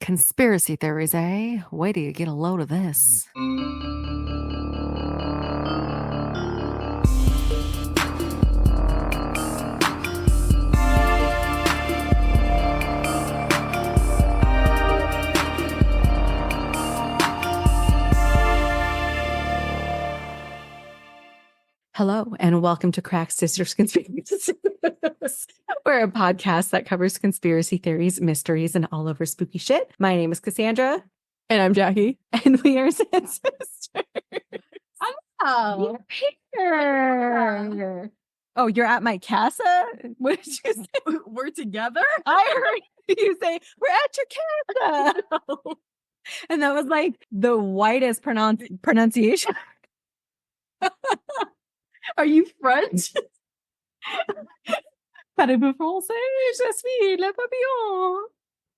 Conspiracy theories, eh? Wait till you get a load of this. Hello, and welcome to Crack Sisters Conspiracies. We're a podcast that covers conspiracy theories, mysteries, and all over spooky shit. My name is Cassandra. And I'm Jackie. And we are sisters. Oh, Here. Oh, you're at my casa? What did you say? we're together? I heard you say, we're at your casa. And that was like the whitest pronunciation. Are you French? Parlez-vous français? Je suis le papillon.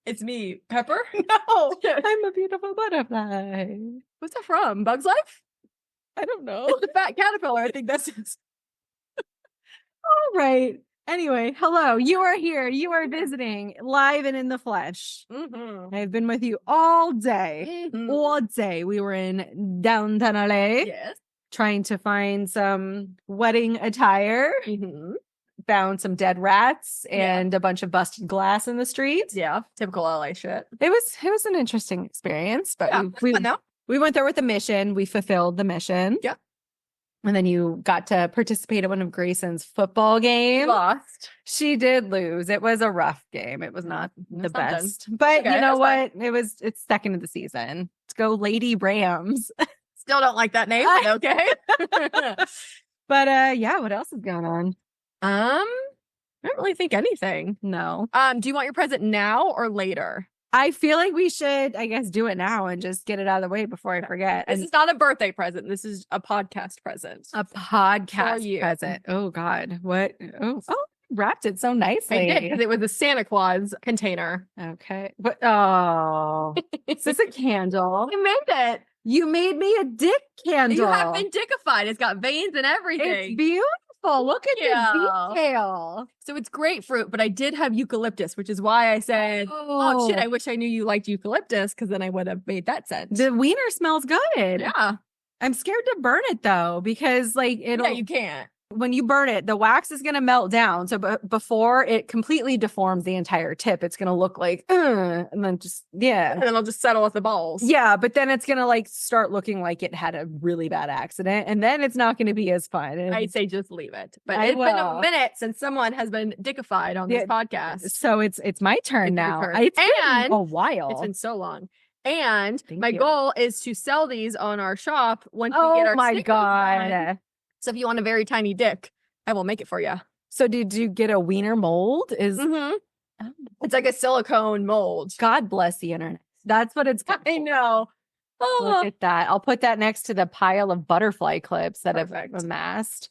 It's me, Pepper. No, I'm a beautiful butterfly. What's that from? Bug's Life? I don't know. It's the fat caterpillar. I think that's it. All right. Anyway, hello. You are here. You are visiting live and in the flesh. Mm-hmm. I've been with you all day. Mm-hmm. All day. We were in downtown LA Yes. trying to find some wedding attire. Mm-hmm. Found some dead rats and a bunch of busted glass in the streets. Yeah. Typical LA shit. It was an interesting experience, but we went there with a mission. We fulfilled the mission. Yeah. And then you got to participate in one of Grayson's football games. Lost. She did lose. It was a rough game. It was not the best. But Okay, you know that's what? It's second of the season. Let's go Lady Rams. Still don't like that name, but okay. But yeah, what else is going on? I don't really think anything. No. Do you want your present now or later? I feel like we should, I guess, do it now and just get it out of the way before I forget. This is not a birthday present. This is a podcast present. A podcast you. present. Oh God. What? Oh, wrapped it so nicely. I did because it was a Santa Claus container. Okay. But oh, is this a candle? I made it. You made me a dick candle. You have been dickified. It's got veins and everything. It's beautiful. Look at the detail. So it's grapefruit, but I did have eucalyptus, which is why I said, oh shit, I wish I knew you liked eucalyptus because then I would have made that scent. The wiener smells good. Yeah. I'm scared to burn it though, because like Yeah, you can't. When you burn it, the wax is going to melt down. So before it completely deforms the entire tip, it's going to look like, and then just, And then I'll just settle at the balls. Yeah, but then it's going to like start looking like it had a really bad accident. And then it's not going to be as fun. I'd say just leave it. But it's been a minute since someone has been dickified on this podcast. So it's my turn now. It's been a while. It's been so long. And my goal is to sell these on our shop once we get our my God. on. So if you want a very tiny dick, I will make it for you. So did you get a wiener mold? It's like a silicone mold. God bless the internet. That's what it's called. I know. Look at that. I'll put that next to the pile of butterfly clips that I've amassed.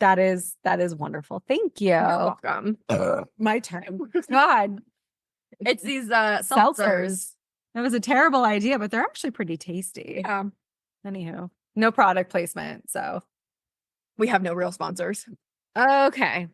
That is wonderful. Thank you. You're welcome. My turn. God. It's these seltzers. That was a terrible idea, but they're actually pretty tasty. Yeah. Anywho, no product placement, so. We have no real sponsors. Okay.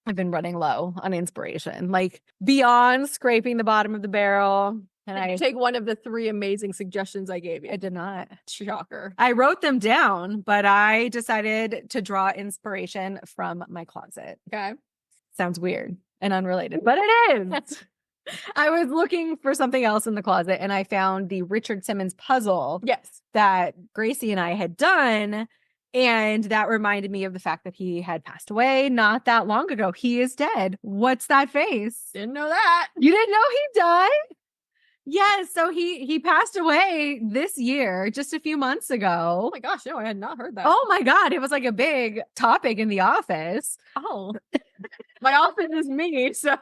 I've been running low on inspiration, like beyond scraping the bottom of the barrel. And I take one of the 3 amazing suggestions I gave you. I did not. Shocker. I wrote them down, but I decided to draw inspiration from my closet. Okay. Sounds weird and unrelated, but it is. I was looking for something else in the closet and I found the Richard Simmons puzzle. Yes. That Gracie and I had done. And that reminded me of the fact that he had passed away not that long ago. He is dead. What's that face? Didn't know that. You didn't know he died? Yes. So he passed away this year, just a few months ago. Oh my gosh, no, I had not heard that. Oh my God. It was like a big topic in the office. Oh, my office is me. So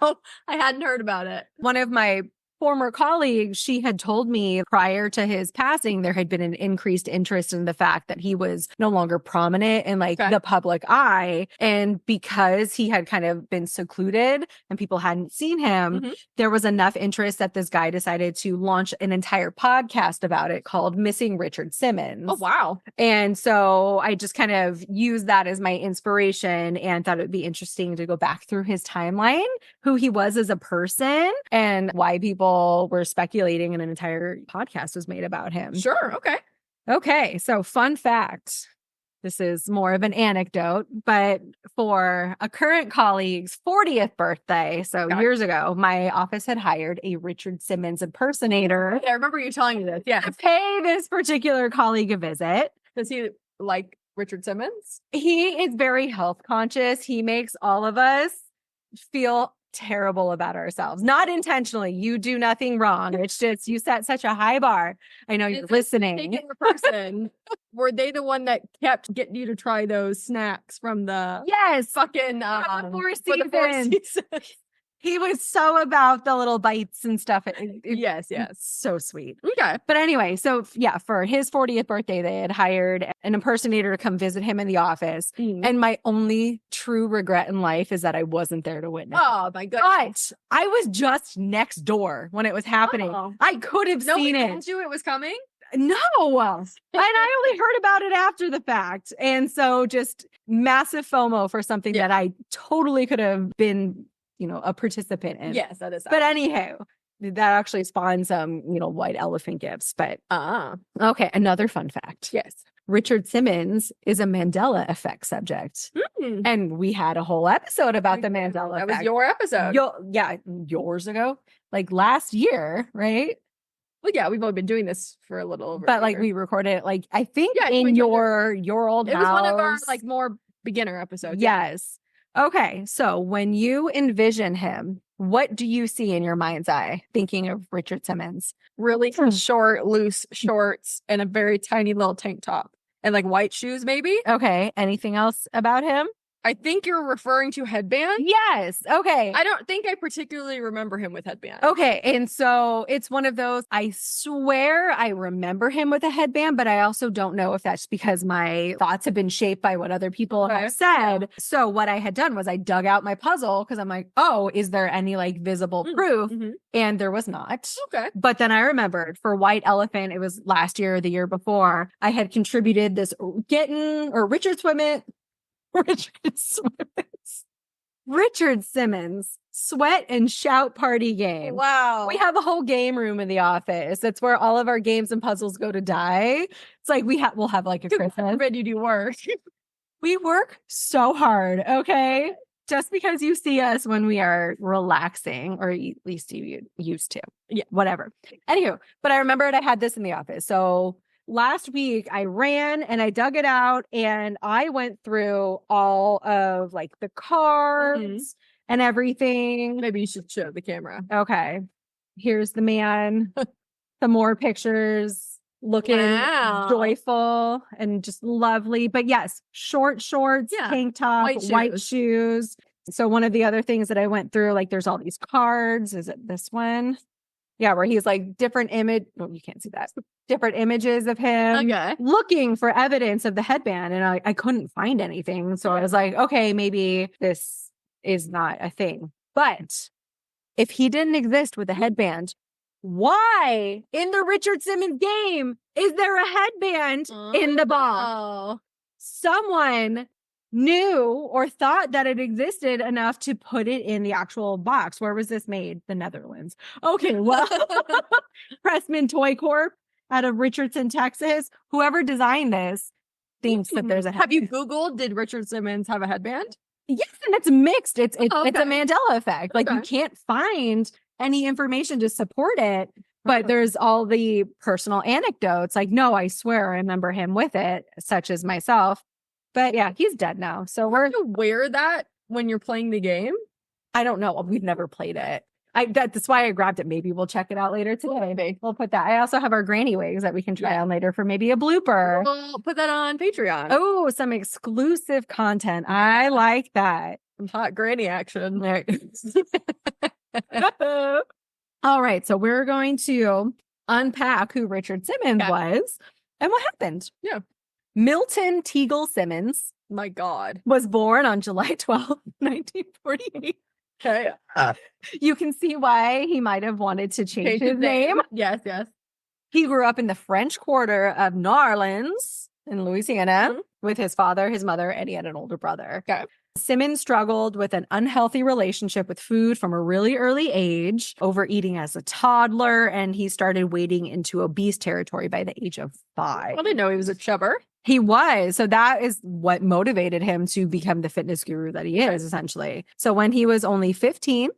I hadn't heard about it. One of my former colleague, she had told me prior to his passing, there had been an increased interest in the fact that he was no longer prominent in like the public eye. And because he had kind of been secluded and people hadn't seen him, there was enough interest that this guy decided to launch an entire podcast about it called Missing Richard Simmons. Oh, wow. And so I just kind of used that as my inspiration and thought it would be interesting to go back through his timeline, who he was as a person and why people people were speculating and an entire podcast was made about him. Sure. Okay. Okay. So fun fact. This is more of an anecdote, but for a current colleague's 40th birthday, so years ago, my office had hired a Richard Simmons impersonator. Yeah, I remember you telling me this. Yeah. To pay this particular colleague a visit. Does he like Richard Simmons? He is very health conscious. He makes all of us feel terrible about ourselves. Not intentionally. You do nothing wrong. It's just you set such a high bar. I know you're listening. Person, were they the one that kept getting you to try those snacks from the fucking Four Seasons? He was so about the little bites and stuff. Yes. So sweet. Okay. But anyway, so yeah, for his 40th birthday, they had hired an impersonator to come visit him in the office. And my only true regret in life is that I wasn't there to witness. Oh my goodness. But I was just next door when it was happening. I could have seen it. Told you it was coming? No. And I only heard about it after the fact. And so just massive FOMO for something that I totally could have been, a participant in. Yes, that is. But anyhow, that actually spawned some, white elephant gifts. But okay, another fun fact. Yes. Richard Simmons is a Mandela effect subject. And we had a whole episode about the Mandela effect. That was your episode. Yours ago. Like last year, right? Well, yeah, we've only been doing this for a little over. But we recorded it I think in your old house. It was one of our more beginner episodes. Yes. Okay, so when you envision him, what do you see in your mind's eye thinking of Richard Simmons? Really short, loose shorts and a very tiny little tank top and white shoes, maybe. Okay, anything else about him? I think you're referring to headband. Yes. Okay. I don't think I particularly remember him with headband. Okay. And so it's one of those, I swear I remember him with a headband, but I also don't know if that's because my thoughts have been shaped by what other people have said. Yeah. So what I had done was I dug out my puzzle because I'm like, oh, is there any visible proof? And there was not. Okay. But then I remembered for White Elephant, it was last year or the year before, I had contributed this Richard Simmons sweat and shout party game. Wow. We have a whole game room in the office. That's where all of our games and puzzles go to die. It's we'll have a Christmas. When you do work. We work so hard, okay? Just because you see us when we are relaxing, or at least you used to. Yeah, whatever. Anywho, but I remembered I had this in the office. So last week I ran and I dug it out and I went through all of the cards and everything. Maybe you should show the camera. Okay. Here's the man. Some more pictures looking joyful and just lovely. But yes, short shorts, tank top, white shoes. So one of the other things that I went through, there's all these cards. Is it this one? Yeah, where he's different image. Well, you can't see that. Different images of him looking for evidence of the headband. And I couldn't find anything. So I was like, okay, maybe this is not a thing. But if he didn't exist with a headband, why in the Richard Simmons game is there a headband in the box? Someone knew or thought that it existed enough to put it in the actual box. Where was this made? The Netherlands. Okay, well, Pressman Toy Corp out of Richardson, Texas. Whoever designed this thinks that there's a headband. Have you Googled, did Richard Simmons have a headband? Yes, and it's mixed. It's a Mandela effect. You can't find any information to support it, but there's all the personal anecdotes. No, I swear I remember him with it, such as myself. But yeah, he's dead now. So Do you wear that when you're playing the game? I don't know. We've never played it. That's why I grabbed it. Maybe we'll check it out later today. Maybe. We'll put that. I also have our granny wigs that we can try on later for maybe a blooper. We'll put that on Patreon. Oh, some exclusive content. I like that. Some hot granny action. All right. So we're going to unpack who Richard Simmons was and what happened. Yeah. Milton Teagle Simmons. My God. Was born on July 12th, 1948. Okay. You can see why he might have wanted to change his name. Yes. He grew up in the French Quarter of New Orleans in Louisiana with his father, his mother, and he had an older brother. Okay. Simmons struggled with an unhealthy relationship with food from a really early age, overeating as a toddler, and he started wading into obese territory by the age of 5. I didn't know he was a chubber. He was. So that is what motivated him to become the fitness guru that he is, essentially. So when he was only 15,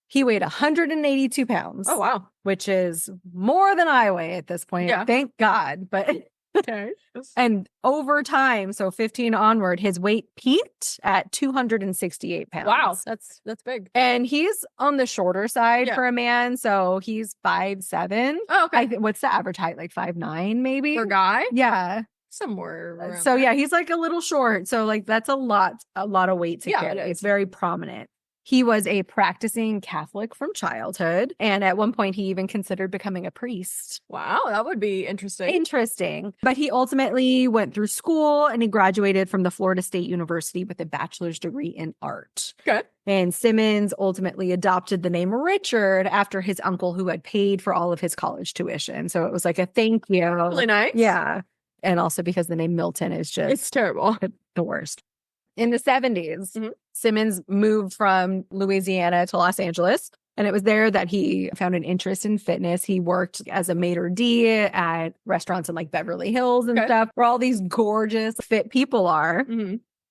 he weighed 182 pounds. Oh, wow. Which is more than I weigh at this point. Yeah. Thank God. But Okay. and over time, so 15 onward, his weight peaked at 268 pounds. Wow. That's big. And he's on the shorter side for a man. So he's 5'7". Oh, okay. What's the average height? Like 5'9", maybe? For a guy? Yeah. Somewhere around So there. yeah, he's like a little short. So like that's a lot of weight to carry. It's very prominent. He was a practicing Catholic from childhood. And at one point, he even considered becoming a priest. Wow, that would be interesting. Interesting. But he ultimately went through school and he graduated from the Florida State University with a bachelor's degree in art. Okay. And Simmons ultimately adopted the name Richard after his uncle who had paid for all of his college tuition. So it was like a thank you. Really nice. Yeah. And also because the name Milton is just... It's terrible. The worst. In the 70s, Simmons moved from Louisiana to Los Angeles, and it was there that he found an interest in fitness. He worked as a maitre d' at restaurants in like Beverly Hills and stuff, where all these gorgeous fit people are.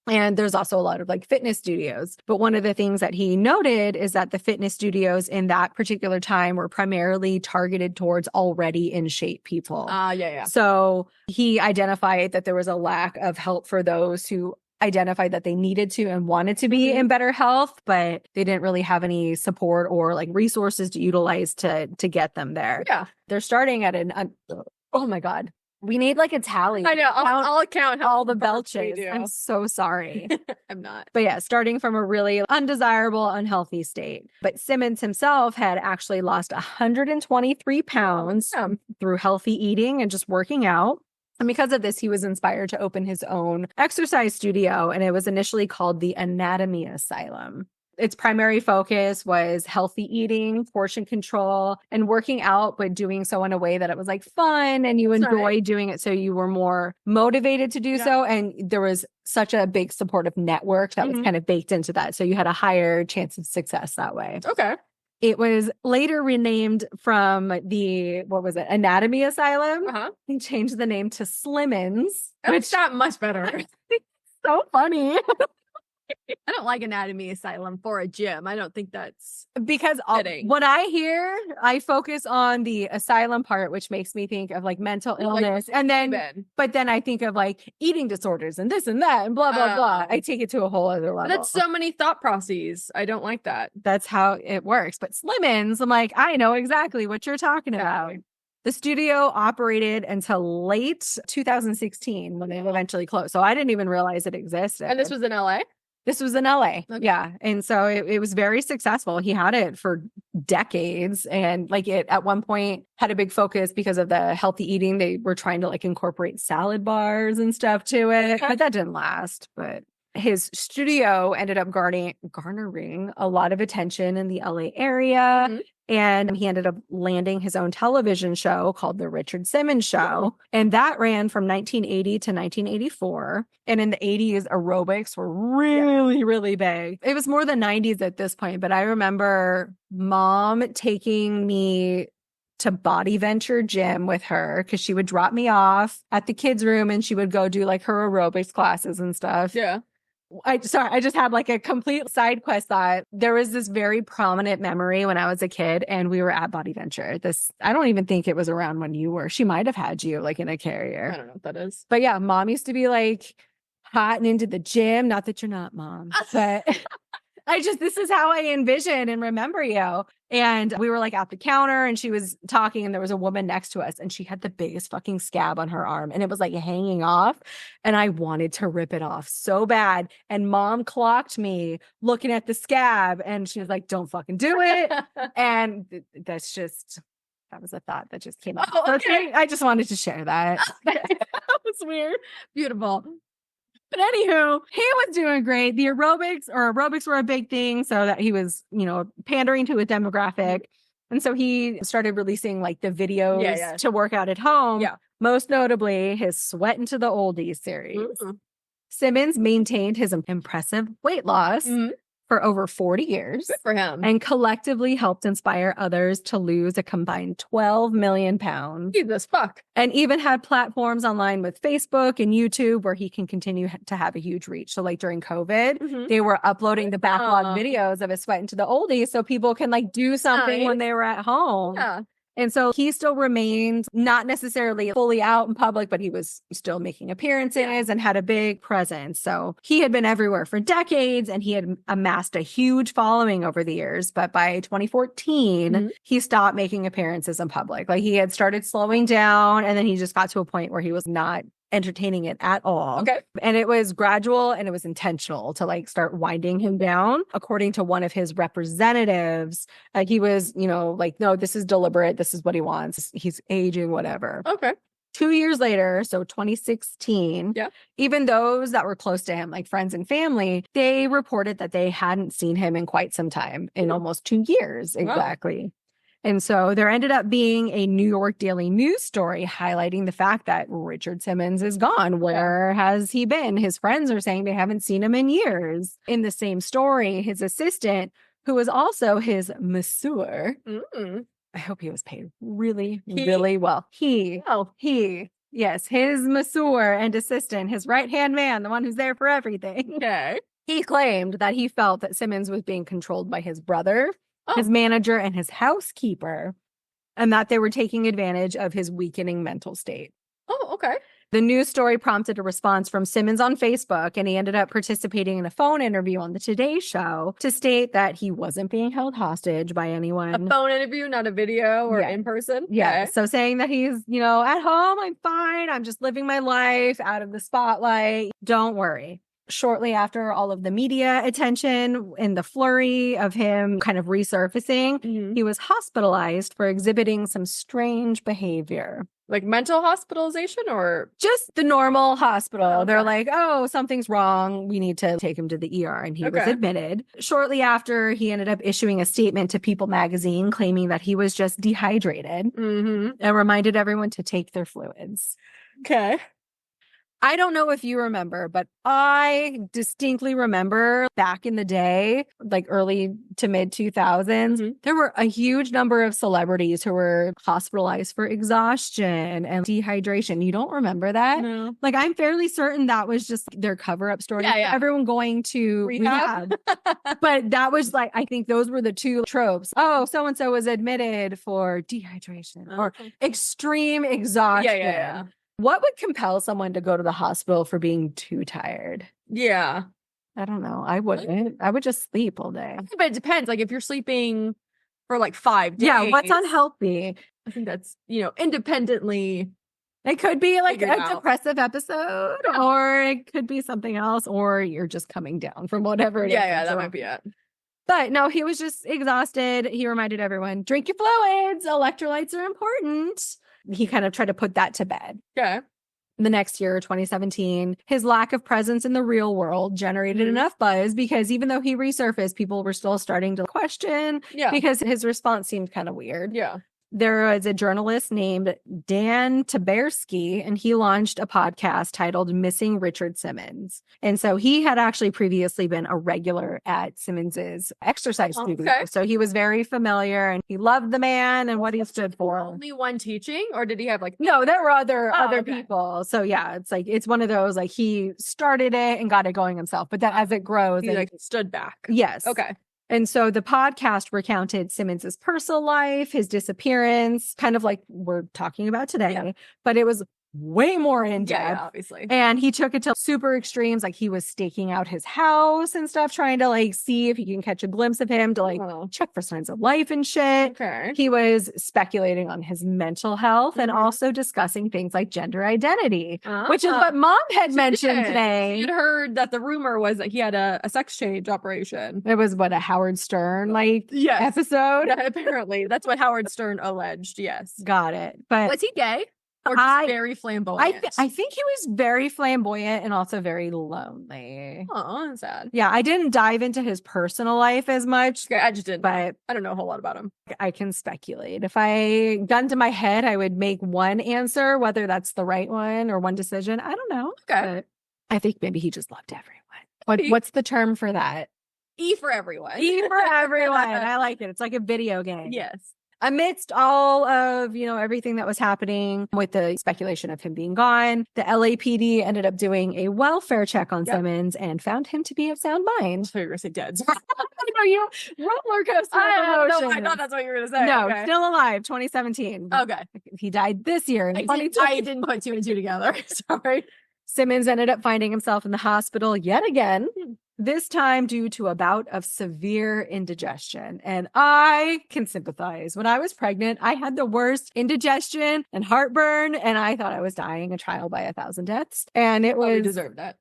And there's also a lot of like fitness studios. But one of the things that he noted is that the fitness studios in that particular time were primarily targeted towards already in shape people. Yeah. So he identified that there was a lack of help for those who identified that they needed to and wanted to be in better health, but they didn't really have any support or like resources to utilize to get them there. Yeah. They're starting at oh my God. We need like a tally. I know. I'll count all the belches. I'm so sorry. I'm not. But yeah, starting from a really undesirable, unhealthy state. But Simmons himself had actually lost 123 pounds through healthy eating and just working out. And because of this, he was inspired to open his own exercise studio, and it was initially called the Anatomy Asylum. Its primary focus was healthy eating, portion control, and working out, but doing so in a way that it was like fun and you enjoyed doing it. So you were more motivated to do so. And there was such a big supportive network that was kind of baked into that. So you had a higher chance of success that way. Okay. It was later renamed from the, Anatomy Asylum. They changed the name to Slimmons. Which that much better. So funny. I don't like Anatomy Asylum for a gym. I don't think that's because when I hear, I focus on the asylum part, which makes me think of like mental illness. And then, but then I think of like eating disorders and this and that and blah, blah, blah. I take it to a whole other level. That's so many thought processes. I don't like that. That's how it works. But Slimmons, I'm like, I know exactly what you're talking about. The studio operated until late 2016 when they eventually closed. So I didn't even realize it existed. And this was in LA? This was in LA. Okay. Yeah. And so it was very successful. He had it for decades. And like it at one point had a big focus because of the healthy eating. They were trying to like incorporate salad bars and stuff to it, but that didn't last. But his studio ended up garnering a lot of attention in the LA area. And he ended up landing his own television show called The Richard Simmons Show. And that ran from 1980 to 1984. And in the 80s, aerobics were really, really big. It was more the 90s at this point. But I remember mom taking me to Body Venture Gym with her because she would drop me off at the kids' room and she would go do like her aerobics classes and stuff. Yeah. I just had like a complete side quest thought. There was this very prominent memory when I was a kid and we were at Body Venture. I don't even think it was around when you were. She might have had you like in a carrier. I don't know what that is. But yeah, mom used to be like hot and into the gym. Not that you're not, mom, but this is how I envision and remember you. And we were like at the counter and she was talking and there was a woman next to us and she had the biggest fucking scab on her arm and it was like hanging off and I wanted to rip it off so bad. And mom clocked me looking at the scab and she was like, don't fucking do it. And that was a thought that just came up. Oh, okay. I just wanted to share that. That was weird. Beautiful. But anywho, he was doing great. The aerobics were a big thing. So that he was, pandering to a demographic. And so he started releasing like the videos to work out at home. Yeah. Most notably his Sweat into the Oldies series. Simmons maintained his impressive weight loss for over 40 years. Good for him. And collectively helped inspire others to lose a combined 12 million pounds. Jesus fuck. And even had platforms online with Facebook and YouTube where he can continue to have a huge reach. So like during COVID, they were uploading the backlog videos of his sweat into the oldies so people can like do something when they were at home. Yeah. And so he still remained not necessarily fully out in public, but he was still making appearances and had a big presence. So he had been everywhere for decades and he had amassed a huge following over the years. But by 2014, he stopped making appearances in public. Like he had started slowing down and then he just got to a point where he was not entertaining it at all. Okay. And it was gradual and it was intentional to like start winding him down. According to one of his representatives, he was, you know, like, no, this is deliberate. This is what he wants. He's aging, whatever. Okay. 2 years later, so 2016, even those that were close to him, like friends and family, they reported that they hadn't seen him in quite some time, in almost 2 years exactly. Wow. And so there ended up being a New York Daily News story highlighting the fact that Richard Simmons is gone. Where has he been? His friends are saying they haven't seen him in years. In the same story, his assistant, who was also his masseur, I hope he was paid really well. Yes, his masseur and assistant, his right-hand man, the one who's there for everything. Okay. He claimed that he felt that Simmons was being controlled by his brother, his manager, and his housekeeper, and that they were taking advantage of his weakening mental state. Oh, okay. The news story prompted a response from Simmons on Facebook, and he ended up participating in a phone interview on the Today Show to state that he wasn't being held hostage by anyone. A phone interview, not a video or in person? Yeah. Okay. So saying that he's, you know, at home, I'm fine. I'm just living my life out of the spotlight. Don't worry. Shortly after all of the media attention and the flurry of him kind of resurfacing, he was hospitalized for exhibiting some strange behavior. Like mental hospitalization or? Just the normal hospital. Okay. They're like, oh, something's wrong. We need to take him to the ER. And he was admitted. Shortly after, he ended up issuing a statement to People magazine claiming that he was just dehydrated and reminded everyone to take their fluids. Okay. I don't know if you remember, but I distinctly remember back in the day, like early to mid 2000s, there were a huge number of celebrities who were hospitalized for exhaustion and dehydration. You don't remember that? No. Like, I'm fairly certain that was just their cover-up story. Yeah. Everyone going to rehab. But that was like, I think those were the two tropes. Oh, so-and-so was admitted for dehydration or extreme exhaustion. Yeah. What would compel someone to go to the hospital for being too tired? Yeah. I don't know. I wouldn't. I would just sleep all day. But it depends. Like if you're sleeping for like 5 days. Yeah, what's unhealthy? I think that's, you know, independently. It could be like a depressive episode or it could be something else or you're just coming down from whatever it is. Yeah, that might be it. But no, he was just exhausted. He reminded everyone, drink your fluids. Electrolytes are important. He kind of tried to put that to bed. Okay. The next year, 2017, his lack of presence in the real world generated enough buzz because even though he resurfaced, people were still starting to question because his response seemed kind of weird. Yeah. There was a journalist named Dan Taberski, and he launched a podcast titled Missing Richard Simmons. And so he had actually previously been a regular at Simmons's exercise studio. Okay. So he was very familiar and he loved the man and what he stood for. Only one teaching, or did he have like... No, there were other people. So yeah, it's one of those, like he started it and got it going himself. But then as it grows... He like stood back. Yes. Okay. And so the podcast recounted Simmons's personal life, his disappearance, kind of like we're talking about today, but it was way more in depth. Yeah, obviously. And he took it to super extremes. Like he was staking out his house and stuff, trying to like see if he can catch a glimpse of him to like check for signs of life and shit. Okay. He was speculating on his mental health and also discussing things like gender identity, which is what Mom had mentioned today. You'd heard that the rumor was that he had a sex change operation. It was what, a Howard Stern episode? Yeah, apparently. That's what Howard Stern alleged. Yes. Got it. But was he gay? Or just very flamboyant? I think he was very flamboyant and also very lonely. Oh, that's sad. Yeah, I didn't dive into his personal life as much. Okay, I just didn't. But I don't know a whole lot about him. I can speculate. If I gun to my head, I would make one answer, whether that's the right one or one decision. I don't know. Okay. But I think maybe he just loved everyone. What's the term for that? E for everyone. E for everyone. I like it. It's like a video game. Yes. Amidst all of, everything that was happening with the speculation of him being gone, the LAPD ended up doing a welfare check on Simmons and found him to be of sound mind. So you're going to say dead. You roller coaster of emotions. I thought that's what you were going to say. No, okay. Still alive, 2017. Okay. He died this year in 2020. I didn't put two and two together. Sorry. Simmons ended up finding himself in the hospital yet again. This time due to a bout of severe indigestion. And I can sympathize. When I was pregnant, I had the worst indigestion and heartburn, and I thought I was dying, a trial by 1,000 deaths. And it was... We deserved that.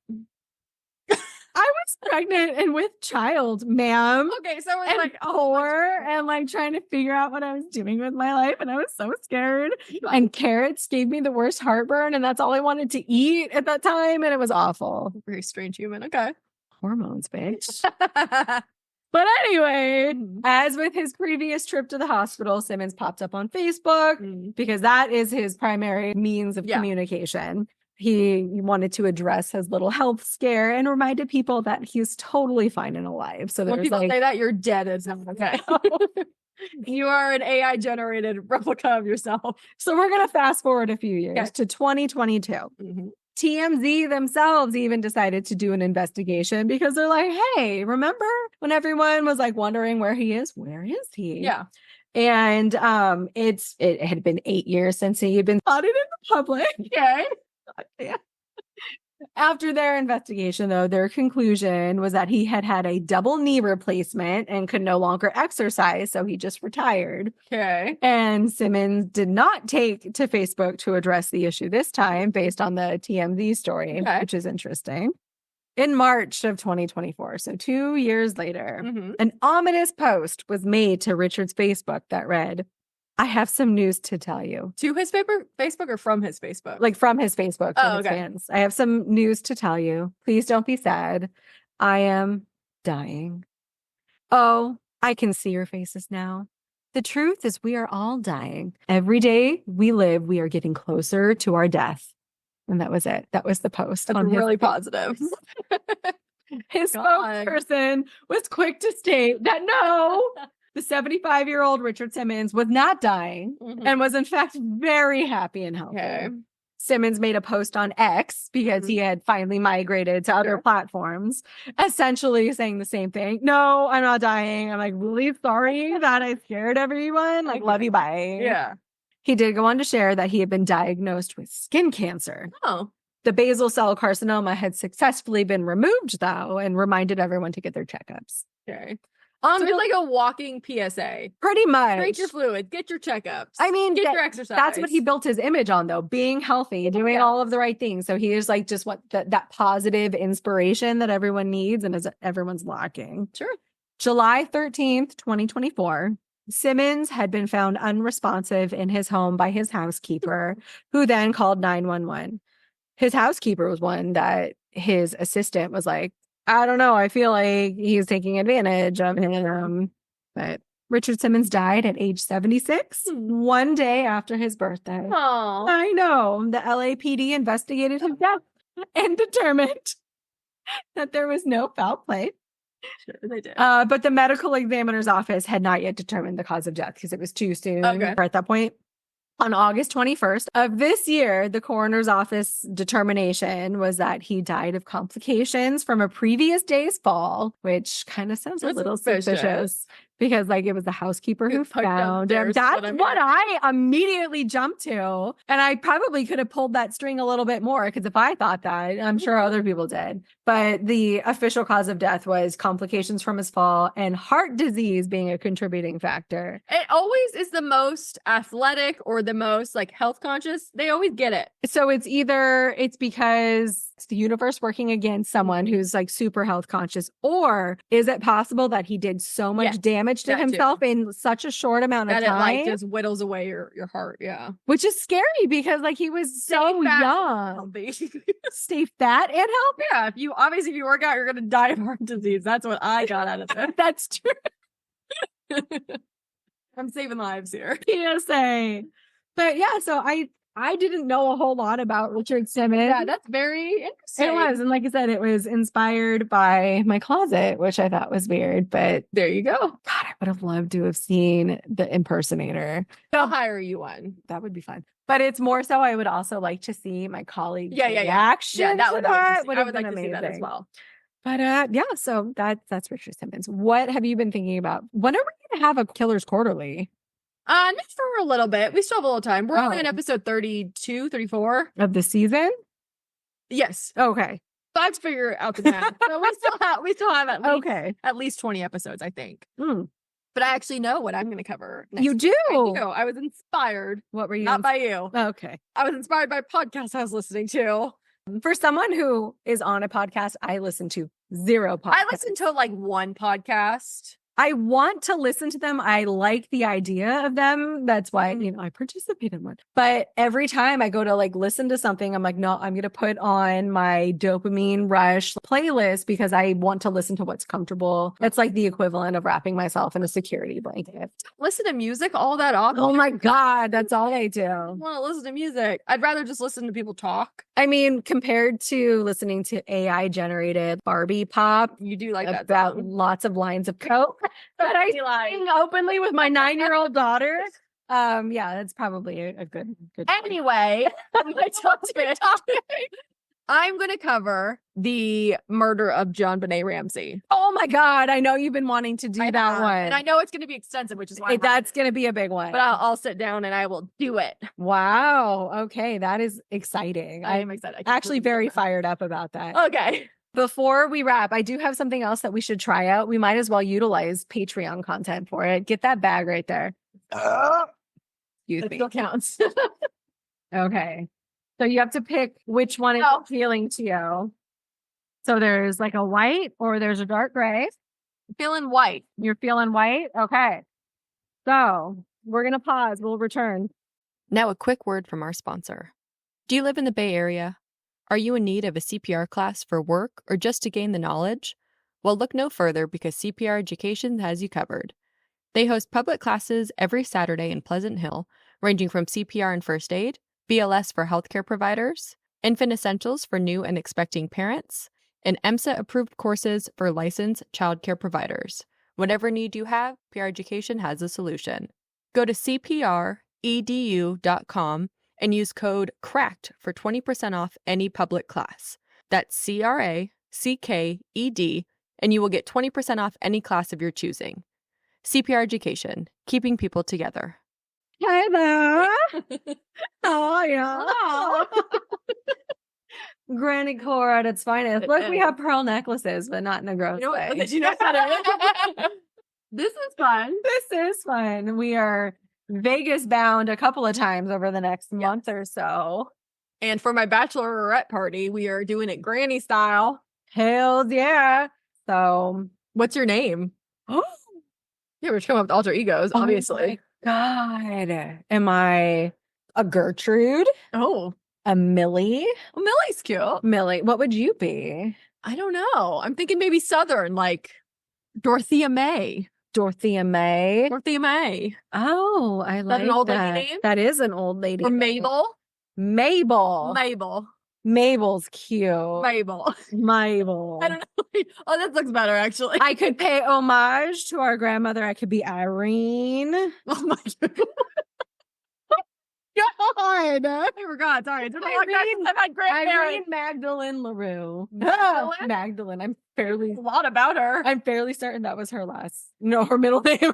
I was pregnant and with child, ma'am. Okay, so it's like poor and like trying to figure out what I was doing with my life, and I was so scared. And carrots gave me the worst heartburn, and that's all I wanted to eat at that time, and it was awful. Very strange human. Okay. Hormones, bitch. But anyway, as with his previous trip to the hospital, Simmons popped up on Facebook because that is his primary means of communication. He wanted to address his little health scare and reminded people that he's totally fine and alive. So when people say that, you're dead. It's not okay. You are an AI generated replica of yourself. So we're going to fast forward a few years to 2022. TMZ themselves even decided to do an investigation because they're like, hey, remember when everyone was like wondering where he is? Where is he? Yeah. And it had been 8 years since he had been spotted in the public. Okay. Yeah. After their investigation, though, their conclusion was that he had had a double knee replacement and could no longer exercise, so he just retired. Okay. And Simmons did not take to Facebook to address the issue this time, based on the TMZ story, which is interesting. In March of 2024, so 2 years later, an ominous post was made to Richard's Facebook that read, I have some news to tell you. To his Facebook or from his Facebook? Like from his Facebook, from his fans. I have some news to tell you. Please don't be sad. I am dying. Oh, I can see your faces now. The truth is we are all dying. Every day we live, we are getting closer to our death. And that was it. That was the post. That's really positive. His spokesperson was quick to state that no, the 75-year-old Richard Simmons was not dying and was in fact very happy and healthy. Okay. Simmons made a post on X because he had finally migrated to other platforms, essentially saying the same thing. No, I'm not dying. I'm like, really sorry that I scared everyone. Like, love you, bye. Yeah. He did go on to share that he had been diagnosed with skin cancer. Oh. The basal cell carcinoma had successfully been removed, though, and reminded everyone to get their checkups. Okay. So it's like a walking PSA. Pretty much. Drink your fluid, get your checkups. I mean, get your exercise. That's what he built his image on, though, being healthy, doing all of the right things. So he is like just what that positive inspiration that everyone needs and everyone's lacking. Sure. July 13th, 2024, Simmons had been found unresponsive in his home by his housekeeper, who then called 911. His housekeeper was one that his assistant was like, I don't know. I feel like he's taking advantage of him. But Richard Simmons died at age 76, one day after his birthday. Oh, I know. The LAPD investigated his death and determined that there was no foul play. Sure, they did. But the medical examiner's office had not yet determined the cause of death because it was too soon at that point. On August 21st of this year, the coroner's office determination was that he died of complications from a previous day's fall, which kind of sounds a little suspicious because like it was the housekeeper who found him. That's what I immediately jumped to. And I probably could have pulled that string a little bit more because if I thought that, I'm sure other people did. But the official cause of death was complications from his fall and heart disease being a contributing factor. It always is the most athletic or the most like health conscious. They always get it. So it's because it's the universe working against someone who's like super health conscious, or is it possible that he did so much damage to himself in such a short amount of time that it like just whittles away your heart? Yeah. Which is scary because like he was so young. Stay fat and healthy. Yeah. If you work out, you're going to die of heart disease. That's what I got out of it. That's true. I'm saving lives here. PSA. But yeah, so I didn't know a whole lot about Richard Simmons. Yeah, that's very interesting. It was. And like I said, it was inspired by my closet, which I thought was weird. But there you go. God, I would have loved to have seen the impersonator. I'll hire you one. That would be fun. But it's more so I would also like to see my colleagues' reaction. Yeah, that would have like been to amazing. see that as well. But yeah, so that's Richard Simmons. What have you been thinking about? When are we going to have a Killers Quarterly? Not for a little bit. We still have a little time. We're only on episode 32, 34. Of the season? Yes. Okay. So I have to figure out the math. So we still have at least 20 episodes, I think. But I actually know what I'm going to cover next. You do? I do. I was inspired. What were you? Not by you. Okay. I was inspired by podcasts I was listening to. For someone who is on a podcast, I listen to 0 podcasts. I listen to like 1 podcast. I want to listen to them. I like the idea of them. That's why, I participate in one. But every time I go to like listen to something, I'm like, no, I'm going to put on my dopamine rush playlist because I want to listen to what's comfortable. That's like the equivalent of wrapping myself in a security blanket. Listen to music all that often. Oh my God. That's all I do. I want to listen to music. I'd rather just listen to people talk. I mean, compared to listening to AI generated Barbie pop, you do like that about song. Lots of lines of coke that I sing openly with my 9-year-old daughter. Yeah, that's probably a good. Anyway, I'm going to cover the murder of John Benet Ramsey. Oh my God, I know you've been wanting to do that one, and I know it's going to be extensive, which is why that's going to be a big one. But I'll sit down and I will do it. Wow. Okay, that is exciting. I am excited. Actually, very fired up about that. Okay. Before we wrap, I do have something else that we should try out. We might as well utilize Patreon content for it. Get that bag right there. Excuse me. Still counts. Okay. So you have to pick which one is appealing to you. So there's like a white or there's a dark gray. Feeling white. You're feeling white? Okay. So we're going to pause. We'll return. Now a quick word from our sponsor. Do you live in the Bay Area? Are you in need of a CPR class for work or just to gain the knowledge? Well, look no further because CPR Education has you covered. They host public classes every Saturday in Pleasant Hill, ranging from CPR and first aid, BLS for healthcare providers, infant essentials for new and expecting parents, and EMSA-approved courses for licensed childcare providers. Whatever need you have, PR Education has a solution. Go to cpredu.com and use code CRACKED for 20% off any public class. That's CRACKED, and you will get 20% off any class of your choosing. CPR Education, keeping people together. Hi there. Oh, yeah. Granny core at its finest. Look, we have pearl necklaces, but not in a gross way. This is fun. This is fun. We are Vegas bound a couple of times over the next month or so. And for my bachelorette party, we are doing it granny style. Hells yeah. So what's your name? Oh, yeah, we're coming up with alter egos, obviously. God. Am I a Gertrude? Oh. A Millie? Well, Millie's cute. Millie. What would you be? I don't know. I'm thinking maybe Southern, like Dorothea May. Dorothea May. Dorothea May. Oh, I like that. An old lady name? That is an old lady. Or Mabel. Mabel. Mabel. Mabel's cute. Mabel. Mabel. I don't know. Oh, that looks better, actually. I could pay homage to our grandmother. I could be Irene. Oh my God. God. I forgot. Sorry. It's been a long time since I've had grandparents. Irene Magdalene LaRue. Magdalene? Magdalene. A lot about her. I'm fairly certain that was her her middle name.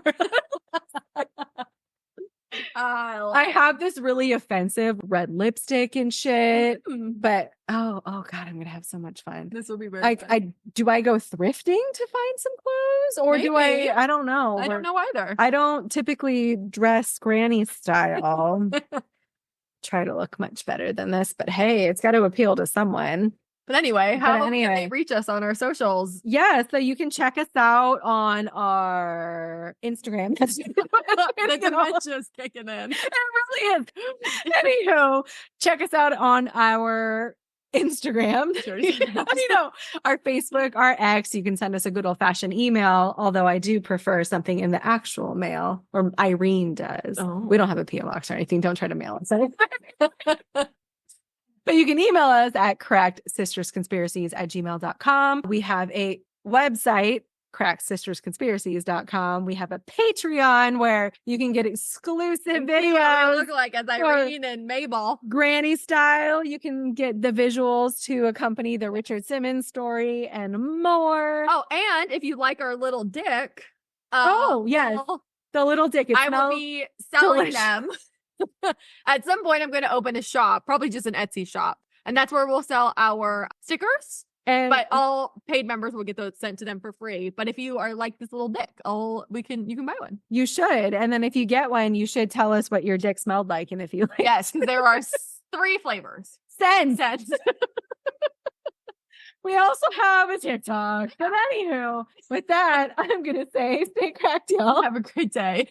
I have this really offensive red lipstick and shit, but oh God, I'm gonna have so much fun. This will be very fun. Do I go thrifting to find some clothes, or Maybe. do I don't know. I don't know either. I don't typically dress granny style. Try to look much better than this, but hey, it's got to appeal to someone. But anyway, how can they reach us on our socials? Yeah, so you can check us out on our Instagram. The dementia's kicking in. It really is. Anywho, check us out on our Instagram, Sure. our Facebook, our X. You can send us a good old fashioned email, although I do prefer something in the actual mail, or Irene does. Oh. We don't have a P.O. box or anything. Don't try to mail us anything. But you can email us at crackedsistersconspiracies@gmail.com. We have a website, crackedsistersconspiracies.com. We have a Patreon where you can get exclusive videos. I look like as Irene and Mabel. Granny style. You can get the visuals to accompany the Richard Simmons story and more. Oh, and if you like our little dick. Yes. The little dick. I will be selling them. At some point, I'm going to open a shop, probably just an Etsy shop. And that's where we'll sell our stickers. But all paid members will get those sent to them for free. But if you are like this little dick, you can buy one. You should. And then if you get one, you should tell us what your dick smelled like. And if you like. Yes, because there are 3 flavors. Scents. We also have a TikTok. But anywho, with that, I'm going to say stay cracked, y'all. Have a great day.